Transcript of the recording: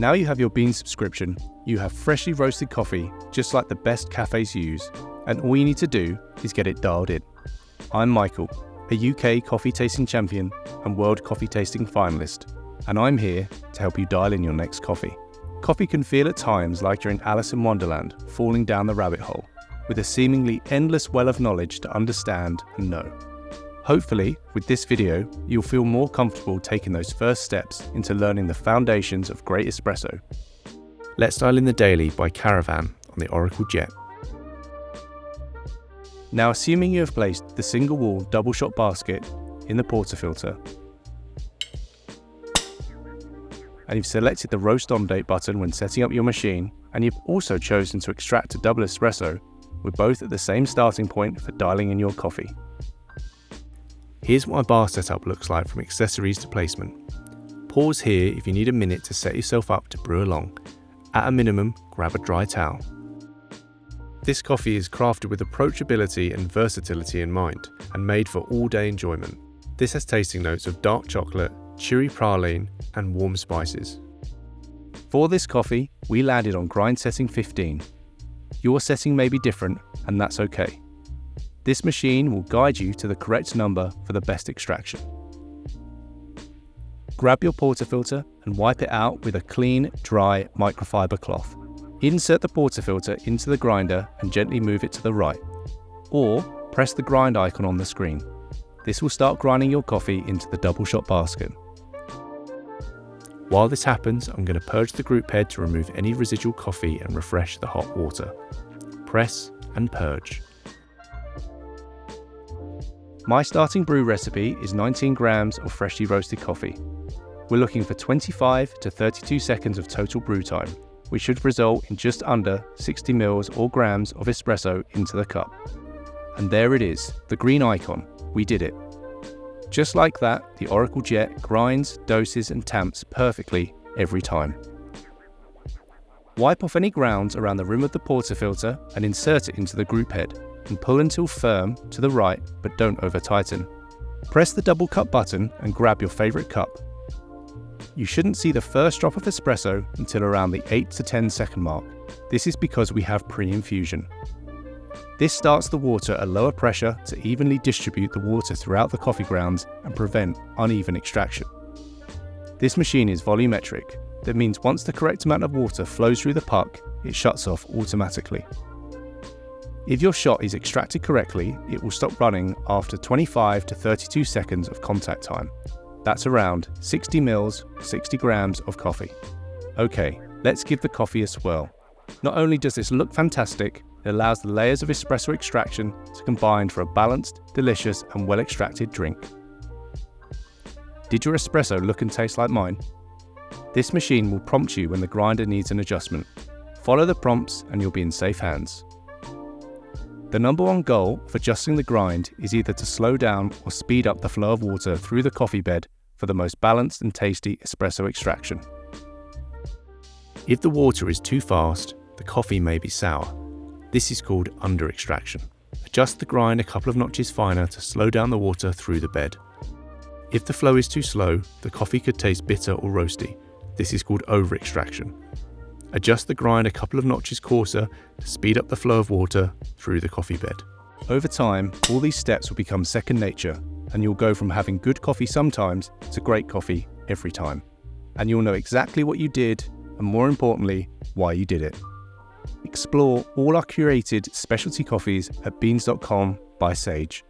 Now you have your Beanz subscription, you have freshly roasted coffee just like the best cafes use, and all you need to do is get it dialed in. I'm Michael, a UK coffee tasting champion and world coffee tasting finalist, and I'm here to help you dial in your next coffee. Coffee can feel at times like you're in Alice in Wonderland, falling down the rabbit hole, with a seemingly endless well of knowledge to understand and know. Hopefully, with this video, you'll feel more comfortable taking those first steps into learning the foundations of great espresso. Let's dial in the daily by Caravan on the Oracle Jet. Now, assuming you have placed the single wall double shot basket in the portafilter, and you've selected the roast on date button when setting up your machine, and you've also chosen to extract a double espresso, we're both at the same starting point for dialing in your coffee. Here's what my bar setup looks like from accessories to placement. Pause here if you need a minute to set yourself up to brew along. At a minimum, grab a dry towel. This coffee is crafted with approachability and versatility in mind, and made for all-day enjoyment. This has tasting notes of dark chocolate, chewy praline, and warm spices. For this coffee, we landed on grind setting 15. Your setting may be different, and that's okay. This machine will guide you to the correct number for the best extraction. Grab your portafilter and wipe it out with a clean, dry microfiber cloth. Insert the portafilter into the grinder and gently move it to the right, or press the grind icon on the screen. This will start grinding your coffee into the double shot basket. While this happens, I'm going to purge the group head to remove any residual coffee and refresh the hot water. Press and purge. My starting brew recipe is 19 grams of freshly roasted coffee. We're looking for 25 to 32 seconds of total brew time, which should result in just under 60 mils or grams of espresso into the cup. And there it is, the green icon. We did it. Just like that, the Oracle Jet grinds, doses and tamps perfectly every time. Wipe off any grounds around the rim of the portafilter and insert it into the group head, and pull until firm to the right, but don't over tighten. Press the double cup button and grab your favourite cup. You shouldn't see the first drop of espresso until around the 8 to 10 second mark. This is because we have pre-infusion. This starts the water at lower pressure to evenly distribute the water throughout the coffee grounds and prevent uneven extraction. This machine is volumetric. That means once the correct amount of water flows through the puck, it shuts off automatically. If your shot is extracted correctly, it will stop running after 25 to 32 seconds of contact time. That's around 60 mils, 60 grams of coffee. Okay, let's give the coffee a swirl. Not only does this look fantastic, it allows the layers of espresso extraction to combine for a balanced, delicious and well-extracted drink. Did your espresso look and taste like mine? This machine will prompt you when the grinder needs an adjustment. Follow the prompts and you'll be in safe hands. The number one goal of adjusting the grind is either to slow down or speed up the flow of water through the coffee bed for the most balanced and tasty espresso extraction. If the water is too fast, the coffee may be sour. This is called under extraction. Adjust the grind a couple of notches finer to slow down the water through the bed. If the flow is too slow, the coffee could taste bitter or roasty. This is called over extraction. Adjust the grind a couple of notches coarser to speed up the flow of water through the coffee bed. Over time, all these steps will become second nature, and you'll go from having good coffee sometimes to great coffee every time. And you'll know exactly what you did, and more importantly, why you did it. Explore all our curated specialty coffees at beanz.com by Sage.